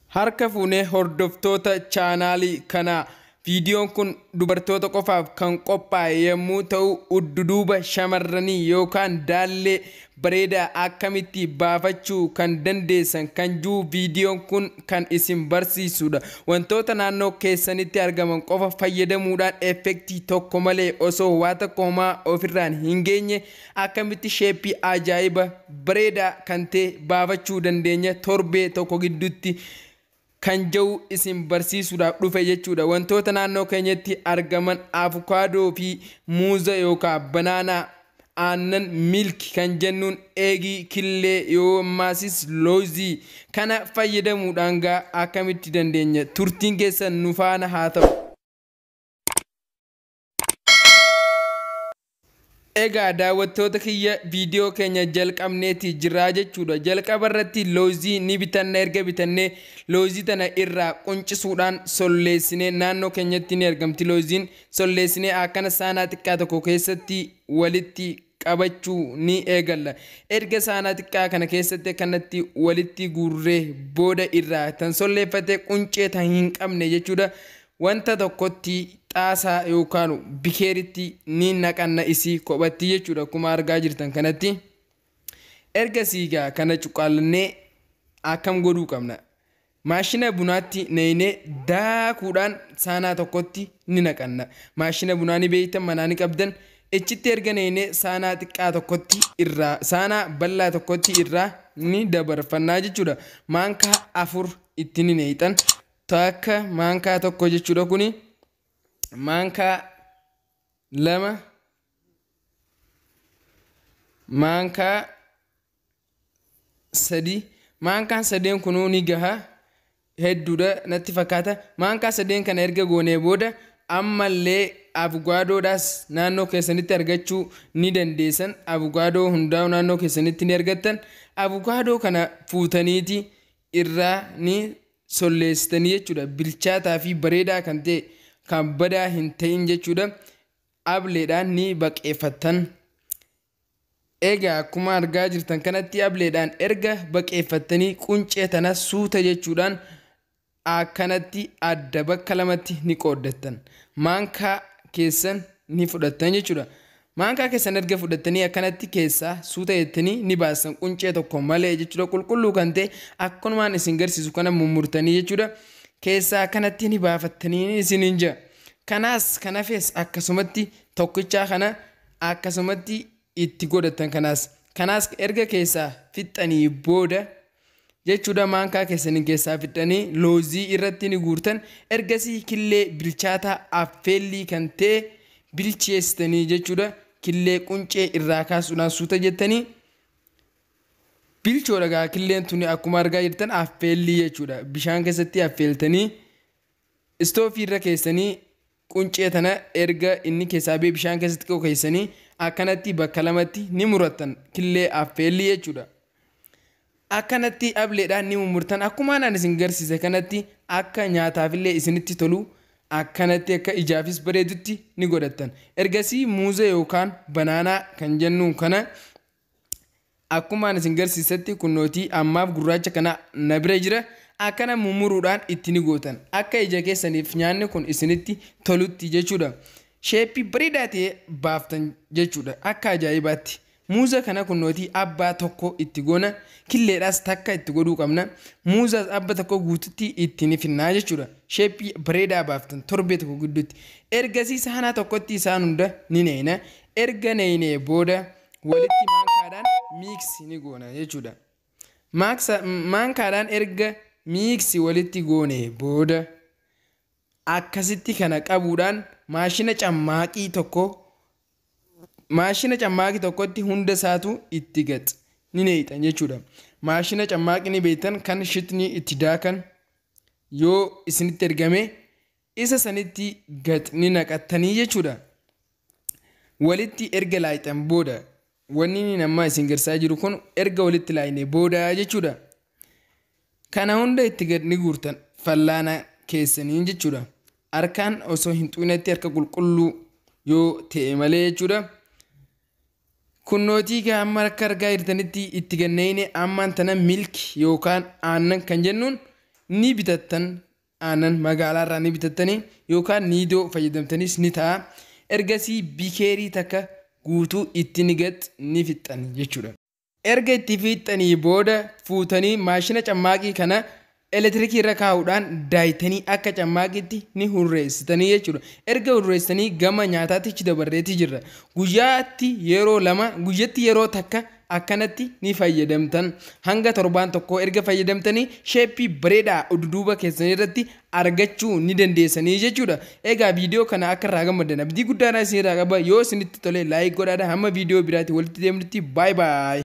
Harka fuunee hordoftoota chaanaalii kanaa viidiyoon kun dubartoota qofaaf kan qophaa'e yommuu ta'u udduduuba shamarranii yookaan daallee bareedaa akkamitti baafachuu kan dandeessan kan jiru viidiyoon kun kan isin barsiisudha. Wantoota naannoo keessanitti argaman qofa fayyadamuudhaan effektii tokko malee osoo waa tokko homaa ofirraan hin geenye akkamitti sheeppii ajaa'iba bareedaa kan ta'e baafachuu dandeenya torbee tokko gidduutti kan jiru isin barsiisuudhaaf dhufe jechuudha. Wantoota naannoo keenyatti argaman avukaadoo fi muuza yookaan banaanaa, aannan, milki kan jennuun, eegii, killee yoo maasis loozii kana fayyadamuudhaan akkamitti dandeenya turtiin keessan nu faana haa ta'u. Egaa daawwattoota kiyya viidiyoo keenya jalqabneeti jirra jechuudha. Jalqaba irratti loozii ni bitanna, erga bitannee loozii tana irraa quncisuudhaan solleessinee naannoo keenyatti ni argamti. Looziin solleessinee akkana saanaa xiqqaa tokko keessatti walitti qabachuu ni eegalla. Erga saanaa xiqqaa kana keessatti kanatti walitti guurree booda irraa tan solleeffate quncee tan hin qabne jechuudha. Wanta tokkotti xaasaa yookaan bikeeritti ni naqanna isii kophatti jechuudha. Akkuma argaa jirtan kanatti erga siigaa kana cuqaalannee akkam godhuu qabna. Maashina bunaatti neenee daakuudhaan saanaa tokkotti ni naqanna. Maashina bunaa ni beektan manaa ni qabdan. Ichitti erga neenee saanaa xiqqaa tokkotti irraa saanaa bal'aa tokkotti irraa ni dabarfannaa jechuudha. Maankaa 4 itti ni neexan. Takka maankaa tokko jechuudha kuni maankaa 2 maankaa 3 maankaan 3 kunuu ni gaha hedduudha natti fakkaata. Maankaa 3 kana erga goonee booda ammallee avukaadoodhaas naannoo keessanitti argachuu ni dandeessan. Avukaadoo hundaa'u naannoo keessanitti ni argattan. Avukaadoo kana fuutaniiti irraa ni solleessitanii jechuudha. Bilchaataa fi bareedaa kan ta'e kan badaa hin ta'in jechuudha. Ableedhaan ni baqeeffattan. Egaa akkuma argaa jirtan kanatti ableedhaan erga baqeeffattanii quncee tana suuta jechuudhaan akkanatti adda bakka lamatti ni qooddattan. Maankaa keessan ni fudhattan jechuudha. Maankaa keessan erga fudhattanii akkanatti keessaa suuta jettanii ni baasan quncee tokko malee jechuudha. Qulqulluu kan ta'e akkumaan isin garsiisu kana mummurtanii jechuudha. Keessaa akkanatti ni baafattanii isin hin jira. Kanaas kanafees akkasumatti tokkichaa kana akkasumatti itti godhatan kanaas erga keessaa fixanii booda jechuudha. Maankaa keessanii keessaa fixanii loozii irratti ni guurtan. Ergasii killee bilchaataa affeellii kan ta'e bilcheessitanii jechuudha. Killee quncee irraa kaasuudhaan suuta jettanii bilchoodha. Killeen tuni akkuma argaa jirtan affeellii jechuudha. Bishaan keessatti affeeltanii istoofii irra keessanii quncee tana erga inni keessaa bee bishaan keessatti keessanii akkanatti bakka lamatti ni murattan. Killee affeellii jechuudha. Akkanatti ableedhaan ni mummurtan. Akkuma aan isin garsiise kanatti akka nyaataafillee isinitti tolu akkanatti akka ijaafis bareedutti ni godhattan. Ergasii muuza yookaan banaanaa kan jennuun kana akkuma isin garsiisetti kunnootii ammaaf gurraacha kana na bira jira. Akkana mummuruudhaan itti ni gootan. Akka ija keessaniif nyaanni kun isinitti tolutti jechuudha. Sheeppii bareedaa ta'e baaftan jechuudha. Akka ajaa'ibaatti. Muuza kana kunnootii abbaa tokko itti goona. Killeedhaas takka itti godhuu qabna. Muuzaas abba tokko guututti itti ni finnaa jechuudha. Sheeppii bareedaa baaftan torbee tokko gidduutti. Ergasii saanaa tokkotti isaan hunda ni neena. Erga neenee booda walitti maankaadhaan miiksi ni goona jechuudha. Maankaadhaan erga miiksi walitti goonee booda akkasitti kana qabuudhaan maashina cammaaqii tokkotti hunda isaatu itti gax ni neexan jechuudha. Maashina cammaaqii ni beektan kan shitni itti daakan yoo isinitti ergame isa sanitti gax ni naqattanii jechuudha. Walitti erga laayixan booda wanni nama isin garsaa jiru kun erga walitti laayine booda jechuudha. Kana hunda itti gad ni guurtan fallaana keessanii jechuudha. Harkaan osoo hin xuunetti harka qulqulluu yoo ta'e malee jechuudha. Kunnootii amma akka argaa jirtanitti itti ganneeyne ammaan tana milki yookaan aannan kan jennuun ni bitattan aannan magaalaarraa ni bitattanii yookaan niidoo fayyadamtanis ni ta'a. Ergasii bikeerii takka guutuu itti ni fixxan jechuudha. Erga itti fixxanii booda fuutanii maashina cammaaqii kana elektirikii irra kaa'uudhaan daayitanii akka cammaaqiitti ni hurreessitanii jechuudha. Erga hurreessitanii gama nyaataatti dabarreetii jirra. Guyyaatti yeroo takka akkanatti ni fayyadamtan. Hanga torbaan tokko erga fayyadamtanii sheeppii bareedaa udduuba keessanii irratti argachuu ni dandeessanii jechuudha. Egaa viidiyoo kana akka irraa gammaddan abdii guddaadhaan isin irraa qaba. Yoo isinitti tole laayik godhaadha. Hamma viidiyoo biraatti walitti deemnutti baay baay.